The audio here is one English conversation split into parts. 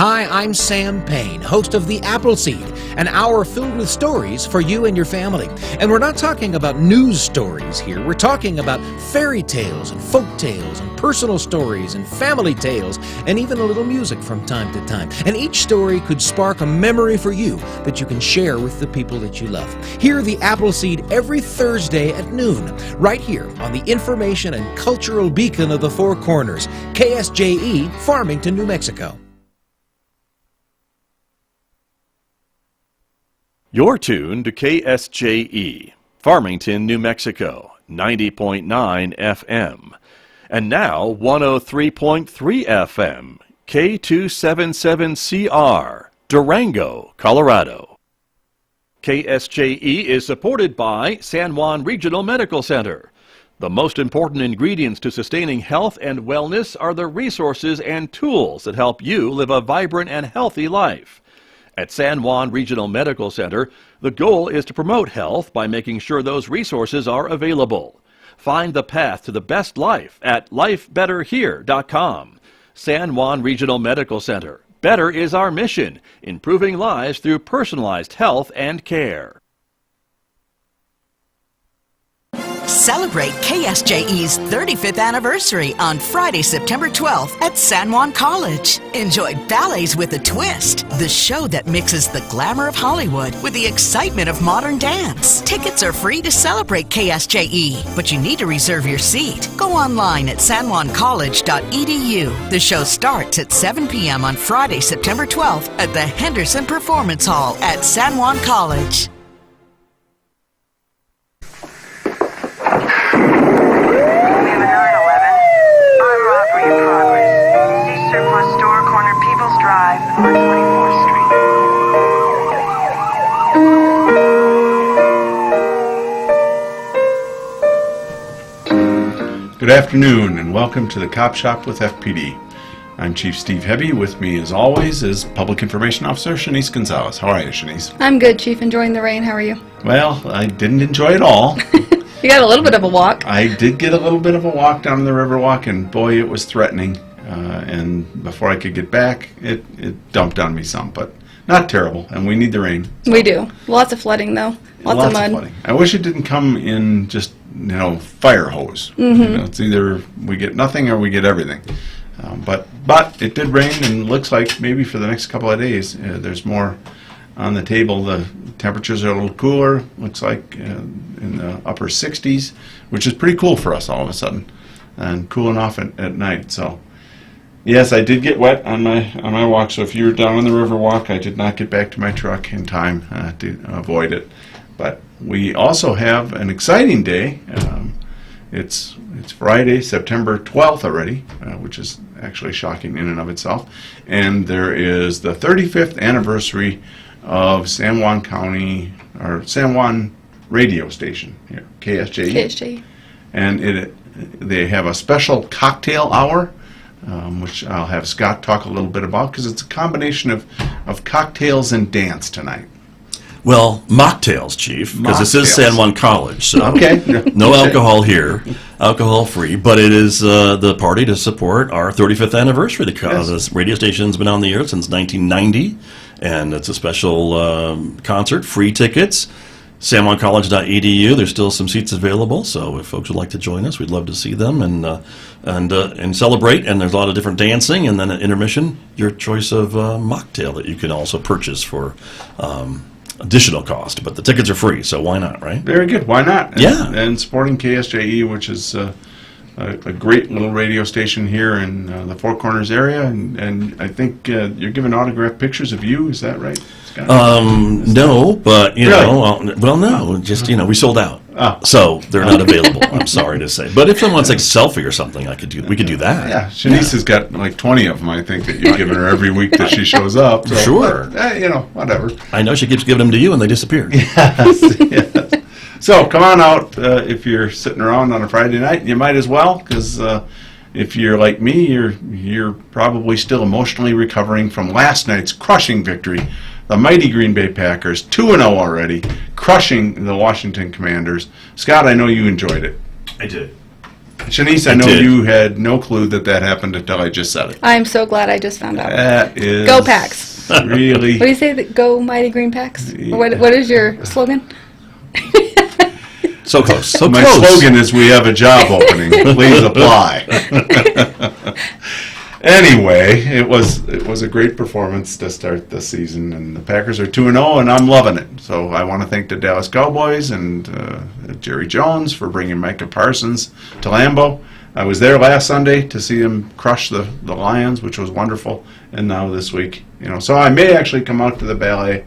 Hi, I'm Sam Payne, host of The Appleseed, an hour filled with stories for you and your family. And we're not talking about news stories here. We're talking about fairy tales and folk tales and personal stories and family tales and even a little music from time to time. And each story could spark a memory for you that you can share with the people that you love. Hear The Appleseed every Thursday at noon, right here on the information and cultural beacon of the Four Corners, KSJE, Farmington, New Mexico. You're tuned to KSJE, Farmington, New Mexico, 90.9 FM. And now 103.3 FM, K277CR, Durango, Colorado. KSJE is supported by San Juan Regional Medical Center. The most important ingredients to sustaining health and wellness are the resources and tools that help you live a vibrant and healthy life. At San Juan Regional Medical Center, the goal is to promote health by making sure those resources are available. Find the path to the best life at lifebetterhere.com. San Juan Regional Medical Center. Better is our mission, improving lives through personalized health and care. Celebrate KSJE's 35th anniversary on Friday, September 12th at San Juan College. Enjoy Ballets with a Twist, the show that mixes the glamour of Hollywood with the excitement of modern dance. Tickets are free to celebrate KSJE, but you need to reserve your seat. Go online at sanjuancollege.edu. The show starts at 7 p.m. on Friday, September 12th at the Henderson Performance Hall at San Juan College. Good afternoon and welcome to the Cop Shop with FPD. I'm Chief Steve Hebby. With me as always is Public Information Officer Shanice Gonzalez. How are you, Shanice? I'm good, Chief. Enjoying the rain. How are you? Well, I didn't enjoy it all. You got a little bit of a walk. I did get a little bit of a walk down the Riverwalk, and boy, it was threatening. And before I could get back, it dumped on me some, but not terrible, and we need the rain. So. We do. Lots of flooding, though. Lots of mud. Flooding. I wish it didn't come in just, fire hose. Mm-hmm. It's either we get nothing or we get everything. But it did rain, and looks like maybe for the next couple of days there's more on the table. The temperatures are a little cooler. Looks like in the upper 60s, which is pretty cool for us all of a sudden, and cooling off at night. So. Yes, I did get wet on my walk, so if you were down on the Riverwalk, I did not get back to my truck in time to avoid it. But we also have an exciting day. It's Friday, September 12th already, which is actually shocking in and of itself. And there is the 35th anniversary of San Juan County, or San Juan radio station here, KSJE. KSJE. And they have a special cocktail hour, which I'll have Scott talk a little bit about, because it's a combination of cocktails and dance tonight. Well, mocktails, Chief, because this is San Juan College, so okay. No alcohol here, alcohol-free, but it is the party to support our 35th anniversary. This radio station's been on the air since 1990, and it's a special concert, free tickets. SanJuanCollege.edu. There's still some seats available, so if folks would like to join us, we'd love to see them and celebrate. And there's a lot of different dancing, and then at intermission, your choice of mocktail that you can also purchase for additional cost. But the tickets are free, so why not, right? Very good. Why not? Yeah. And supporting KSJE, which is a great little radio station here in the Four Corners area, and I think you're giving autographed pictures of you. Is that right? No, but no, just we sold out, so they're not available. I'm sorry to say, but if someone wants like a selfie or something, we could do that. Yeah, Shanice has got like 20 of them, I think, that you've given her every week that she shows up. So, sure, but, whatever. I know she keeps giving them to you, and they disappear. Yes. So come on out if you're sitting around on a Friday night. You might as well, because if you're like me, you're probably still emotionally recovering from last night's crushing victory. The mighty Green Bay Packers, 2-0 already, crushing the Washington Commanders. Scott, I know you enjoyed it. I did. Shanice, I know you had no clue that happened until I just said it. I'm so glad I just found out. That is Go Packs. Really. What do you say? Go Mighty Green Packs? Or what is your slogan? So close. So My close. slogan is "We have a job opening. Please apply." Anyway, it was a great performance to start the season, and the Packers are 2-0, and I'm loving it. So I want to thank the Dallas Cowboys and Jerry Jones for bringing Micah Parsons to Lambeau. I was there last Sunday to see them crush the Lions, which was wonderful, and now this week, so I may actually come out to the ballet.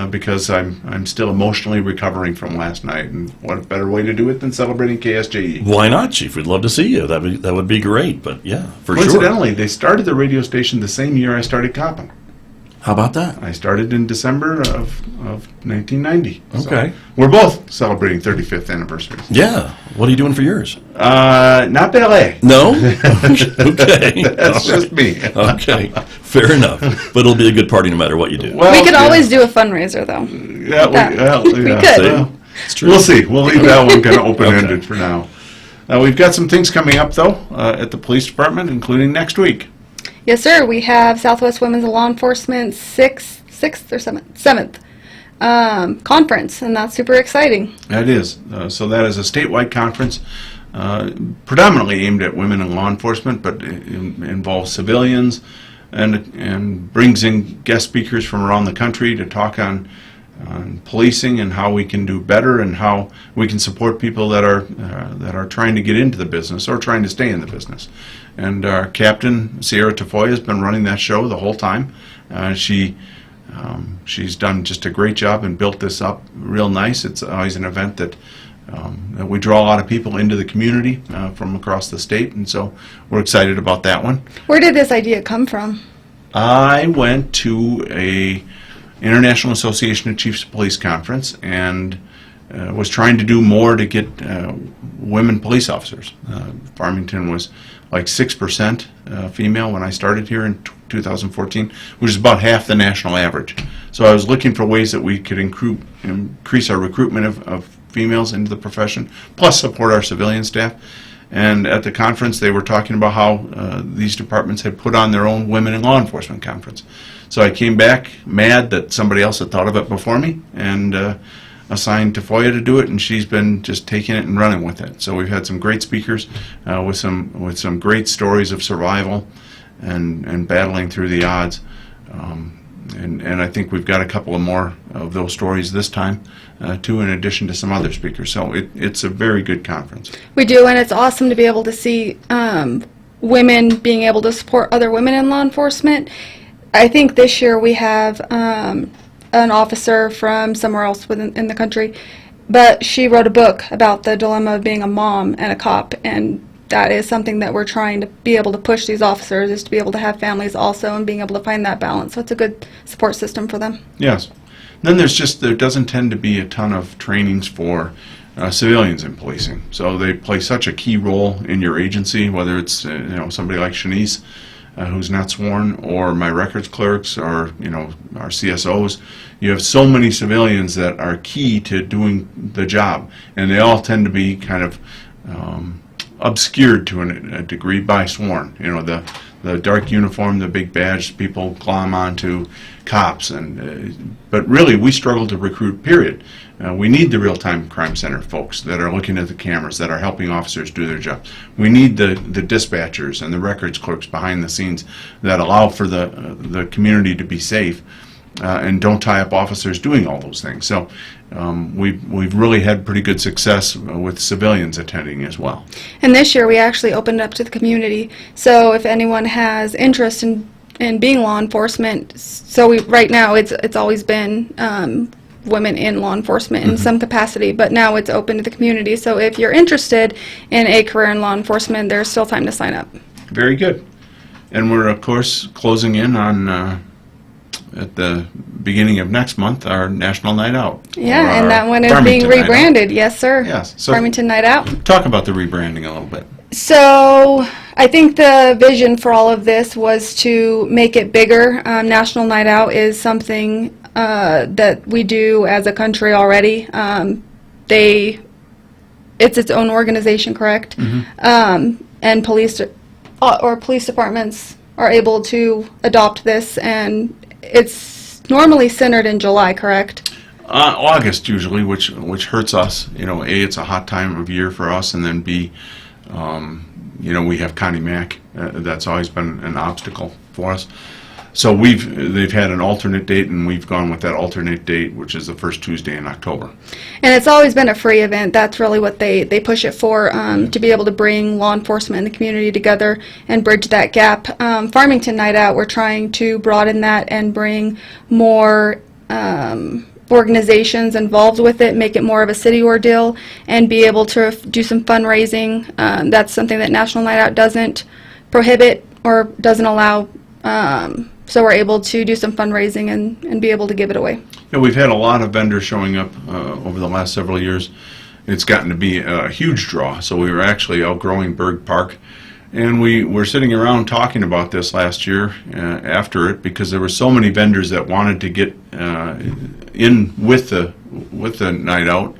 Because I'm still emotionally recovering from last night, and what better way to do it than celebrating KSJE? Why not, Chief? We'd love to see you. That would be great. But yeah, for sure. Coincidentally, they started the radio station the same year I started copping. How about that? I started in December of 1990. Okay. So we're both celebrating 35th anniversaries. Yeah. What are you doing for yours? Not ballet. No? Okay. That's just me. Okay. Fair enough. But it'll be a good party no matter what you do. Well, We could always do a fundraiser, though. Yeah, We could. Well, It's true. we'll see. We'll leave that one kind of open-ended for now. We've got some things coming up, though, at the police department, including next week. Yes, sir. We have Southwest Women's Law Enforcement 6th or 7th conference, and that's super exciting. That is. So that is a statewide conference, predominantly aimed at women in law enforcement, but it involves civilians and brings in guest speakers from around the country to talk on policing and how we can do better and how we can support people that are trying to get into the business or trying to stay in the business. And our captain, Sierra Tafoya, has been running that show the whole time. She's done just a great job and built this up real nice. It's always an event that we draw a lot of people into the community from across the state, and so we're excited about that one. Where did this idea come from? I went to a International Association of Chiefs of Police conference and was trying to do more to get women police officers. Farmington was like 6% female when I started here in 2014, which is about half the national average. So I was looking for ways that we could increase our recruitment of females into the profession, plus support our civilian staff. And at the conference, they were talking about how these departments had put on their own Women in Law Enforcement conference. So I came back mad that somebody else had thought of it before me, and assigned Tafoya to do it, and she's been just taking it and running with it. So we've had some great speakers with some great stories of survival and battling through the odds. And I think we've got a couple of more of those stories this time, too, in addition to some other speakers. So it's a very good conference. We do, and it's awesome to be able to see women being able to support other women in law enforcement. I think this year we have an officer from somewhere else in the country, but she wrote a book about the dilemma of being a mom and a cop, and that is something that we're trying to be able to push these officers, is to be able to have families also and being able to find that balance. So it's a good support system for them. Yes. Then there doesn't tend to be a ton of trainings for civilians in policing. So they play such a key role in your agency, whether it's somebody like Shanice, who's not sworn, or my records clerks, or our CSOs. You have so many civilians that are key to doing the job, and they all tend to be kind of obscured to a degree by sworn. The dark uniform, the big badge, people glom onto cops, but really we struggle to recruit, period. We need the real-time crime center folks that are looking at the cameras, that are helping officers do their jobs. We need the dispatchers and the records clerks behind the scenes that allow for the community to be safe and don't tie up officers doing all those things. So we've really had pretty good success with civilians attending as well. And this year we actually opened it up to the community. So if anyone has interest in being law enforcement, so right now it's always been women in law enforcement in some capacity, but now it's open to the community. So if you're interested in a career in law enforcement, there's still time to sign up. Very good. And we're, of course, closing in on, at the beginning of next month, our National Night Out. Yeah, and that one is Farmington being Night Out. rebranded. Yes, sir. Yes. So Farmington Night Out. talk about the rebranding a little bit. So I think the vision for all of this was to make it bigger. National Night Out is something that we do as a country already. They it's its own organization, correct? And police departments are able to adopt this, and it's normally centered in July, correct? August usually, which hurts us. You know, A, it's a hot time of year for us, and then B, you know, we have Connie Mack. That's always been an obstacle for us. So they've had an alternate date, and we've gone with that alternate date, which is the first Tuesday in October. And it's always been a free event. That's really what they push it for, to be able to bring law enforcement and the community together and bridge that gap. Farmington Night Out, we're trying to broaden that and bring more organizations involved with it, make it more of a city ordeal, and be able to do some fundraising. That's something that National Night Out doesn't prohibit or doesn't allow. So we're able to do some fundraising and be able to give it away. Yeah, we've had a lot of vendors showing up over the last several years. It's gotten to be a huge draw. So we were actually outgrowing Berg Park. And we were sitting around talking about this last year after it, because there were so many vendors that wanted to get in with the night out.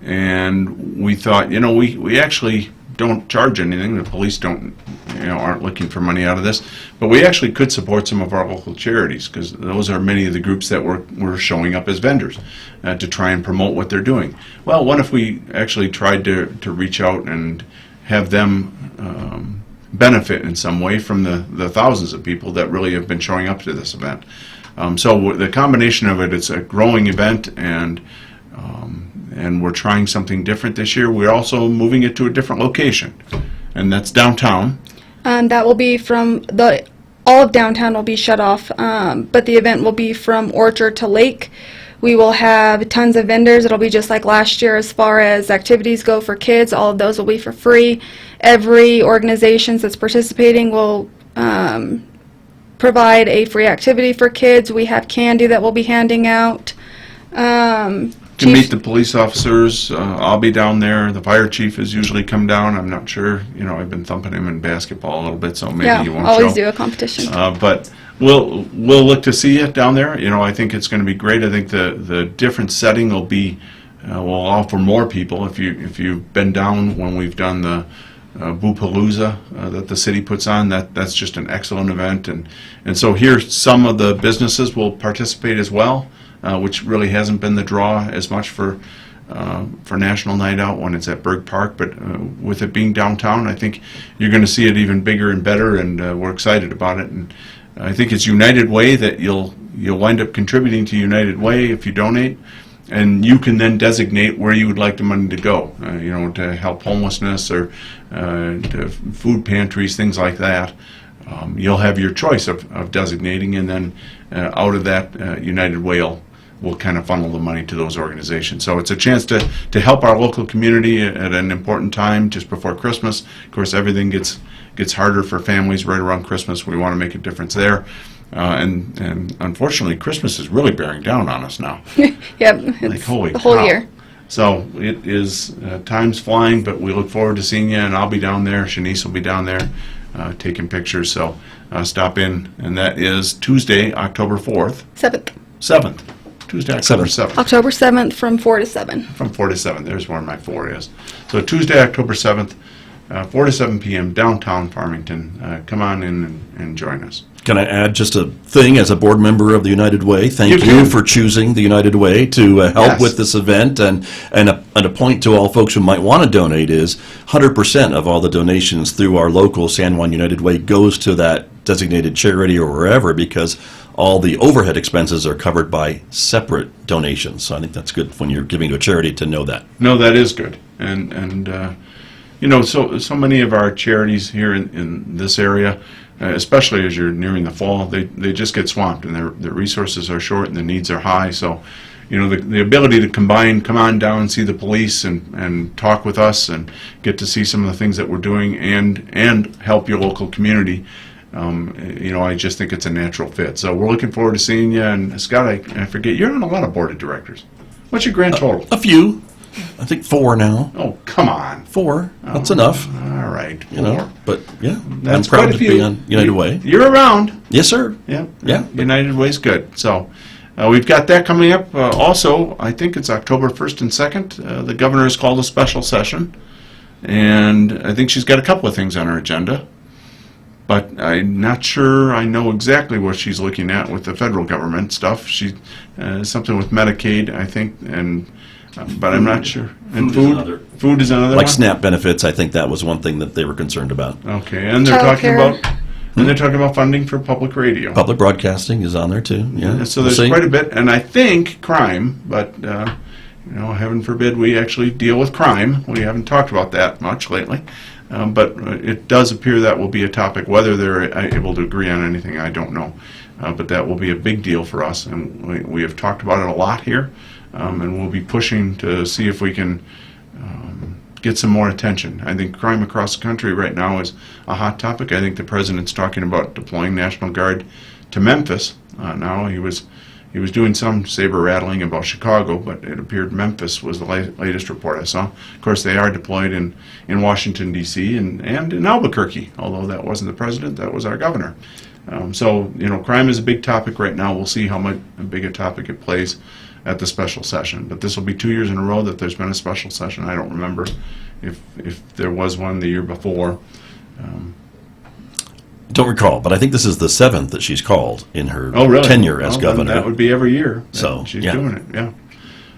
And we thought, you know, we actually don't charge anything. The police aren't looking for money out of this, but we actually could support some of our local charities, because those are many of the groups that were showing up as vendors to try and promote what they're doing. Well, what if we actually tried to reach out and have them benefit in some way from the thousands of people that really have been showing up to this event? So the combination of it, it's a growing event, and we're trying something different this year. We're also moving it to a different location, and that's downtown. That will be from all of downtown will be shut off, but the event will be from Orchard to Lake. We will have tons of vendors. It'll be just like last year as far as activities go for kids. All of those will be for free. Every organization that's participating will provide a free activity for kids. We have candy that we'll be handing out. To meet the police officers, I'll be down there. The fire chief has usually come down. I'm not sure. You know, I've been thumping him in basketball a little bit, so maybe you won't always show. do a competition. But we'll look to see you down there. You know, I think it's going to be great. I think the different setting will be will offer more people. If you've been down when we've done the Boopalooza that the city puts on, that's just an excellent event. And so here some of the businesses will participate as well. Which really hasn't been the draw as much for National Night Out when it's at Berg Park, but with it being downtown, I think you're going to see it even bigger and better, and we're excited about it. And I think it's United Way that you'll wind up contributing to United Way if you donate, and you can then designate where you would like the money to go, you know, to help homelessness or to food pantries, things like that. You'll have your choice of designating, and then out of that, United Way will kind of funnel the money to those organizations. So it's a chance to help our local community at an important time just before Christmas. Of course, everything gets harder for families right around Christmas. We want to make a difference there. And unfortunately, Christmas is really bearing down on us now. Yep, it's like, holy the whole cow. year. So it is, time's flying, but we look forward to seeing you, and I'll be down there. Shanice will be down there taking pictures, so stop in. And that is Tuesday, October 4th. 7th. Tuesday, October 7th. October 7th from 4 to 7. From 4 to 7. There's where my 4 is. So Tuesday, October 7th, 4 to 7 p.m., downtown Farmington. Come on in and join us. Can I add just a thing as a board member of the United Way? Thank you for choosing the United Way to help with this event. And a point to all folks who might want to donate is 100% of all the donations through our local San Juan United Way goes to that designated charity or wherever, because all the overhead expenses are covered by separate donations. So I think that's good when you're giving to a charity to know that. No, that is good. And you know, so many of our charities here in this area, especially as you're nearing the fall, they just get swamped, and their resources are short and the needs are high. So, you know, the ability to come on down and see the police and talk with us and get to see some of the things that we're doing and help your local community, you know, I just think it's a natural fit. So we're looking forward to seeing you. And Scott, I forget, you're on a lot of board of directors. What's your grand total? A few. I think 4 now. Oh, come on. 4. That's enough. All right, 4. You know, but yeah, That's I'm proud quite a to few. be on United Way. You're around. Yes, sir. Yeah. Yeah. United Way's good. So We've got that coming up. Also, I think it's October 1st and 2nd. The governor has called a special session, and I think she's got a couple of things on her agenda. But I'm not sure I know exactly what she's looking at with the federal government stuff. She something with Medicaid, I think, and but I'm not sure. And food is another Like one? SNAP benefits, I think that was one thing that they were concerned about. Okay, and they're talking about funding for public radio. Public broadcasting is on there too. Yeah. So there's quite a bit, and I think crime, but heaven forbid we actually deal with crime. We haven't talked about that much lately. But it does appear that will be a topic. Whether they're able to agree on anything, I don't know. But that will be a big deal for us, and we have talked about it a lot here, and we'll be pushing to see if we can get some more attention. I think crime across the country right now is a hot topic. I think the president's talking about deploying National Guard to Memphis. Now he was doing some saber rattling about Chicago, but it appeared Memphis was the latest report I saw. Of course, they are deployed in Washington, D.C. and in Albuquerque, although that wasn't the president, that was our governor. So, crime is a big topic right now. We'll see how big a topic it plays at the special session. But this will be 2 years in a row that there's been a special session. I don't remember if there was one the year before. Don't recall, but I think this is the 7th that she's called in her really? tenure as governor. That would be every year that So, she's yeah. doing it, yeah.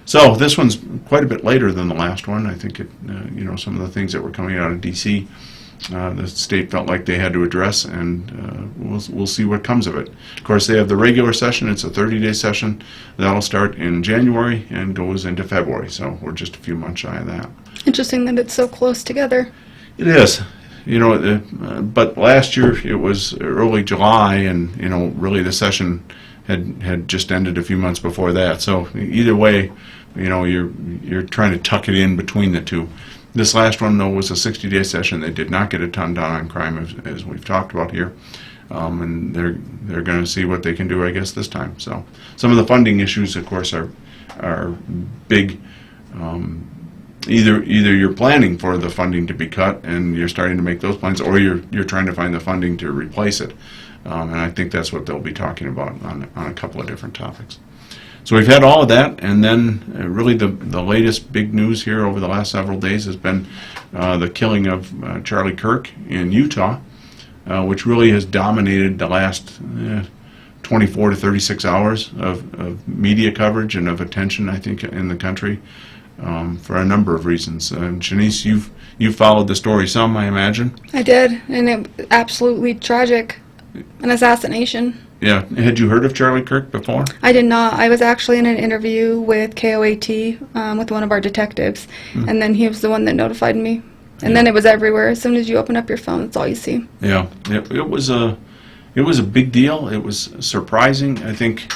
So this one's quite a bit later than the last one. I think some of the things that were coming out of D.C., the state felt like they had to address, and we'll see what comes of it. Of course, they have the regular session. It's a 30-day session. That'll start in January and goes into February, so we're just a few months shy of that. Interesting that it's so close together. It is. But last year it was early July, and really the session had just ended a few months before that. So either way, you're trying to tuck it in between the two. This last one, though, was a 60-day session. They did not get a ton done on crime, as we've talked about here, and they're going to see what they can do, I guess, this time. So some of the funding issues, of course, are big. Either you're planning for the funding to be cut and you're starting to make those plans, or you're trying to find the funding to replace it. And I think that's what they'll be talking about on a couple of different topics. So we've had all of that, and then really the latest big news here over the last several days has been the killing of Charlie Kirk in Utah, which really has dominated the last 24 to 36 hours of media coverage and of attention, I think, in the country. For a number of reasons. Shanice, you've followed the story some, I imagine? I did, And it absolutely tragic. An assassination. Yeah. Had you heard of Charlie Kirk before? I did not. I was actually in an interview with KOAT with one of our detectives, and then he was the one that notified me. And then it was everywhere. As soon as you open up your phone, that's all you see. Yeah. It was a big deal. It was surprising. I think,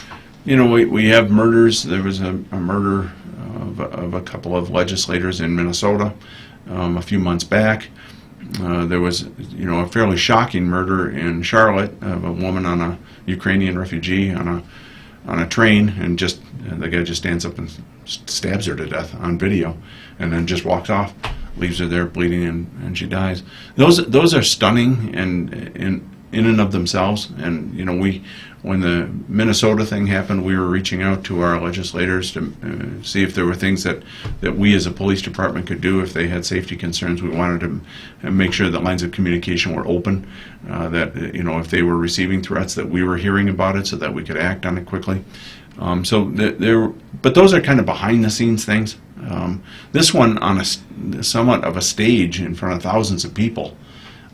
we have murders. There was a murder of a couple of legislators in Minnesota a few months back. There was, a fairly shocking murder in Charlotte of a woman on a Ukrainian refugee on a train, and the guy just stands up and stabs her to death on video, and then just walks off, leaves her there bleeding, and she dies. Those are stunning and in and of themselves. And when the Minnesota thing happened, we were reaching out to our legislators to see if there were things that we as a police department could do if they had safety concerns. We wanted to make sure that lines of communication were open, that if they were receiving threats, that we were hearing about it so that we could act on it quickly. But those are kind of behind the scenes things. This one on somewhat of a stage in front of thousands of people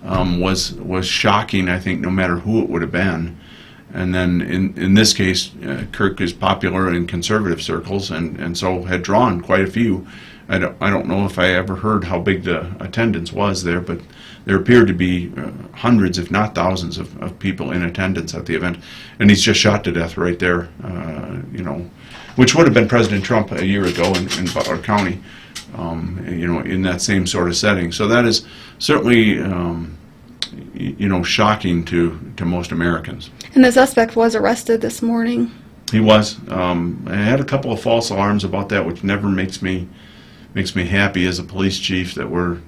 was shocking, I think, no matter who it would have been. And then in this case, Kirk is popular in conservative circles, and so had drawn quite a few. I don't know if I ever heard how big the attendance was there, but there appeared to be hundreds, if not thousands, of people in attendance at the event. And he's just shot to death right there, which would have been President Trump a year ago in Butler County, in that same sort of setting. So that is certainly, shocking to most Americans. And the suspect was arrested this morning. He was. I had a couple of false alarms about that, which never makes me happy as a police chief that we're,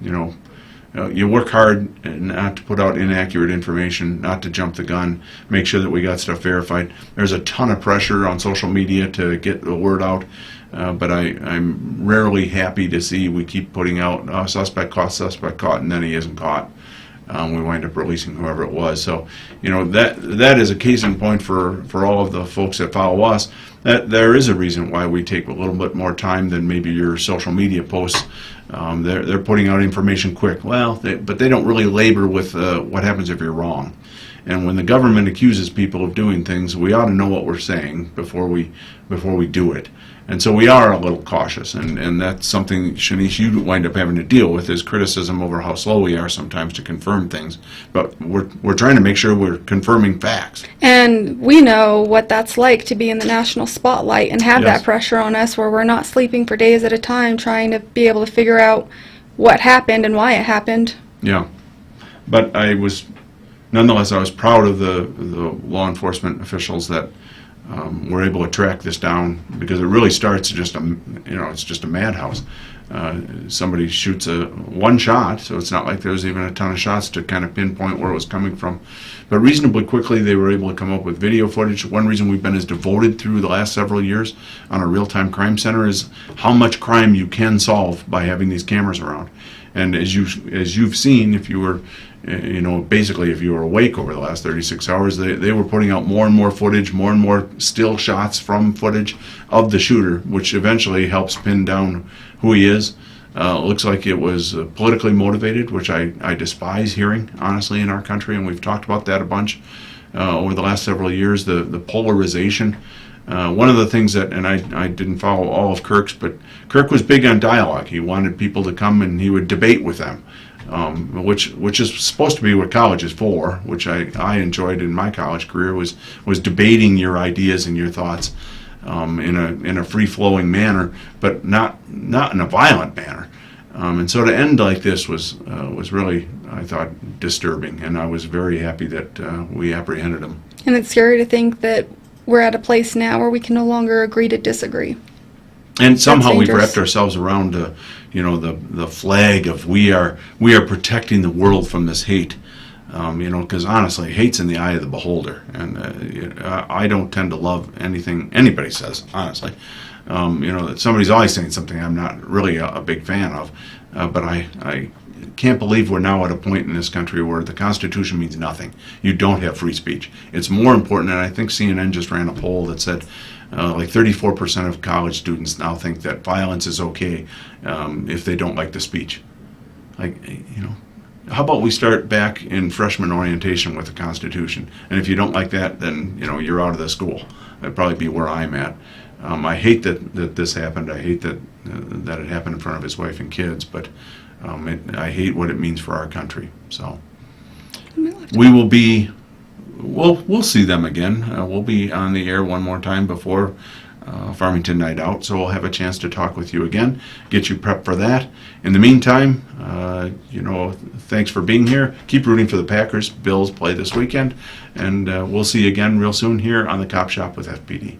you work hard not to put out inaccurate information, not to jump the gun, make sure that we got stuff verified. There's a ton of pressure on social media to get the word out, but I'm rarely happy to see we keep putting out suspect caught, and then he isn't caught. We wind up releasing whoever it was. So, that is a case in point for all of the folks that follow us. That there is a reason why we take a little bit more time than maybe your social media posts. They're putting out information quick. But they don't really labor with what happens if you're wrong. And when the government accuses people of doing things, we ought to know what we're saying before we do it. And so we are a little cautious, and that's something, Shanice, you wind up having to deal with, is criticism over how slow we are sometimes to confirm things. But we're trying to make sure we're confirming facts. And we know what that's like to be in the national spotlight and have Yes. that pressure on us where we're not sleeping for days at a time trying to be able to figure out what happened and why it happened. Yeah. But nonetheless, I was proud of the law enforcement officials that were able to track this down, because it really starts it's just a madhouse. Somebody shoots one shot, so it's not like there's even a ton of shots to kind of pinpoint where it was coming from. But reasonably quickly, they were able to come up with video footage. One reason we've been as devoted through the last several years on a real-time crime center is how much crime you can solve by having these cameras around. And as you've seen, if you were basically if you were awake over the last 36 hours, they were putting out more and more footage, more and more still shots from footage of the shooter, which eventually helps pin down who he is. Looks like it was politically motivated, which I despise hearing, honestly, in our country, and we've talked about that a bunch over the last several years, the polarization. One of the things that, and I didn't follow all of Kirk's, but Kirk was big on dialogue. He wanted people to come and he would debate with them. Which is supposed to be what college is for, which I enjoyed in my college career, was debating your ideas and your thoughts in a free-flowing manner, but not in a violent manner. And so to end like this was really, I thought, disturbing, and I was very happy that we apprehended him. And it's scary to think that we're at a place now where we can no longer agree to disagree. And somehow we've dangerous. wrapped ourselves around the flag of we are protecting the world from this hate. Because honestly, hate's in the eye of the beholder, and I don't tend to love anything anybody says, honestly. Somebody's always saying something I'm not really a big fan of, but I can't believe we're now at a point in this country where the Constitution means nothing. You don't have free speech. It's more important, and I think CNN just ran a poll that said like 34% of college students now think that violence is okay if they don't like the speech. How about we start back in freshman orientation with the Constitution? And if you don't like that, then you're out of the school. That'd probably be where I'm at. I hate that this happened. I hate that it happened in front of his wife and kids. But I hate what it means for our country. So we will be. We'll see them again. We'll be on the air one more time before Farmington Night Out, so we'll have a chance to talk with you again, get you prepped for that. In the meantime, thanks for being here. Keep rooting for the Packers. Bills play this weekend, and we'll see you again real soon here on the Cop Shop with FPD.